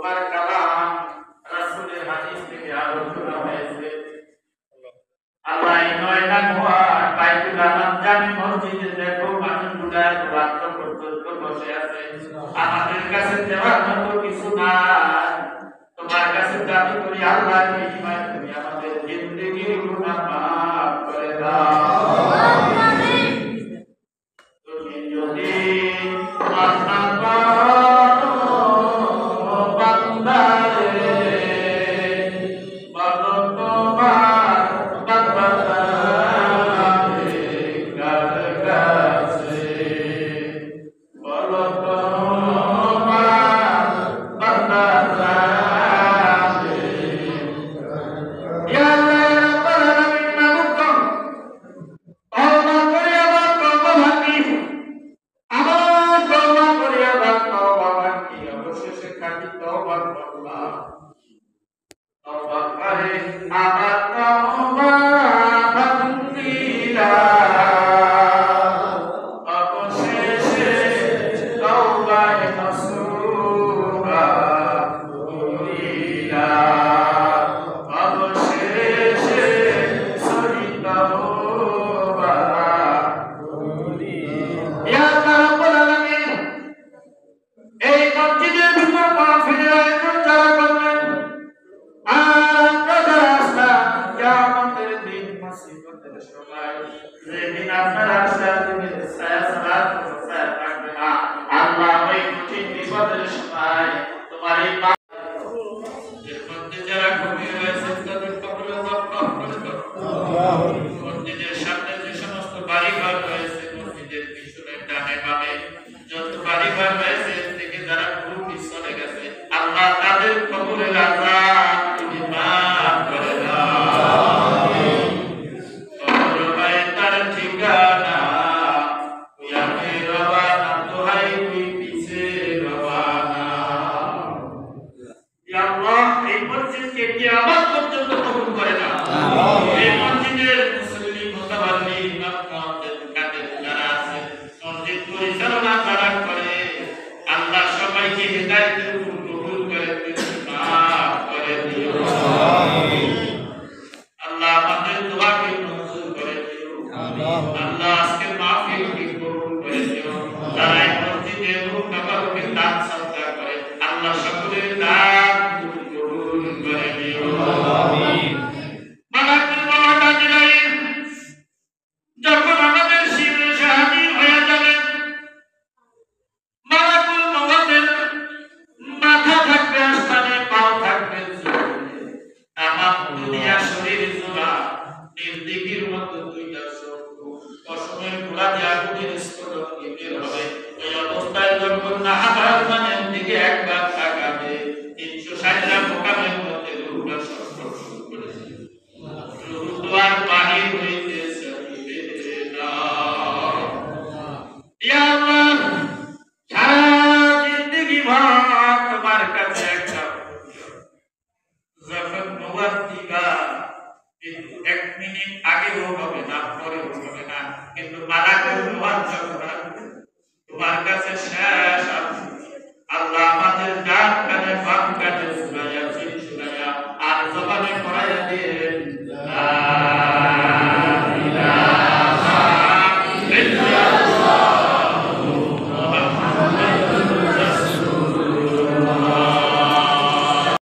তোমার কালাম রাসূলের হাদিস থেকে আলোচনা হয়েছে। আল্লাহ নয়না নোয়া বাইতুল আমান জামি মসজিদে দেখো মানুষগুলা রাত পর্যন্ত বসে আছে। আমাদের কাছে দেওয়ার মতো কিছু নাই। তোমার কাছে দাবি করি আল্লাহ বিনিময়ে তুমি আমাদের জিন্দেগির গুনাহ মাফ করে দাও। আমিন। তুমি যদি মাফ না করো বান্দারে বলো তোমার বান্দা যাবে কার কাছে, বলো তোমার বান্দা যাবে। ইয়া আল্লাহ ইয়া রাব্বাল আলামিন মাবুদ তওবা করে আবার তওবা ভাঙি, আবার তওবা করে আবার তওবা ভাঙি, অবশেষে খাঁটি তওবা করলাম। তওবা করে আবার তওবা ভাঙিলাম, অবশেষে তওবায়ে নসুহা করিলাম, অবশেষে সহি তওবা করিলাম। ইয়া আল্লাহ রাব্বুল আলামিন, এই মসজিদের ভিতর মাহফিলের আয়োজন যারা করলেন আর আমরা যারা আসলাম, কিয়ামতের দিন মুসিবতের সময় যেদিন আপনার আশার দিনের ছায়া ছাড়া কোনো ছায়া থাকবে না, আল্লাহ ওই কঠিন বিপদের সময় তোমার এই এর মধ্যে যারা ঘুমিয়ে রয়েছেন তাদের কবরে বরকত করে দাও। মসজিদের সামনে যে সমস্ত বাড়িঘর রয়েছে, মসজিদের পিছনে ডানে বামে যত বাড়িঘর রয়েছে এর থেকে যারা ঘুম চলে গেছে, আল্লাহ তাদের কবরের আযাব তুমি মাফ করে দাও। কবর হয় তার ঠিকানা, তুই আগে রওয়ানা, দোহাই তুই পিছে রওয়ানা। ইয়া আল্লাহ, এই মসজিদকে কিয়ামত পর্যন্ত কবুল করে নাও। এই মসজিদের মুসল্লি মুতাওয়াল্লি ইমাম কাদের যারা আছে, মসজিদ পরিচালনা যারা করে, আল্লাহ সবাইকে হিদায়াতের উপর কবুল করে দিও, মাফ করে দিও। আল্লাহ আমাদের দোয়াকে মঞ্জুর করে দিও। আল্লাহ আজকের মাহফিলকে কবুল করে দিও। যারা এই মসজিদে মুবারকে দান সাদকা করে, আল্লাহ সকলের দান কবুল করে দিও। মালাকুল মউত আজরাইল যখন আমাদের শিরে হাজির হয়ে যাবে, মালাকুল মউতের মাথা থাকবে আসমানে, পাও থাকবে জমিনে, তামাম দুনিয়া শরীর জোড়া নির্দিকির মতো দুইটা চক্ষু পশমের গোড়া দিয়ে আগুনের স্ফোটক বের হবে। ওই অবস্থায় যখন নাহাবার মানের দিকে একবার তাকাবে, 360টা মোকামের মধ্যে রূহটা সরসর শুরু করেছে, রূহ দ্বার বাহির হইতে চাইবে না। ইয়া আল্লাহ, সারা জিন্দেগি ভর তোমার কাছে একটা যখন নওয়াজ দিবা, কিন্তু 1 মিনিট আগেও হবে না,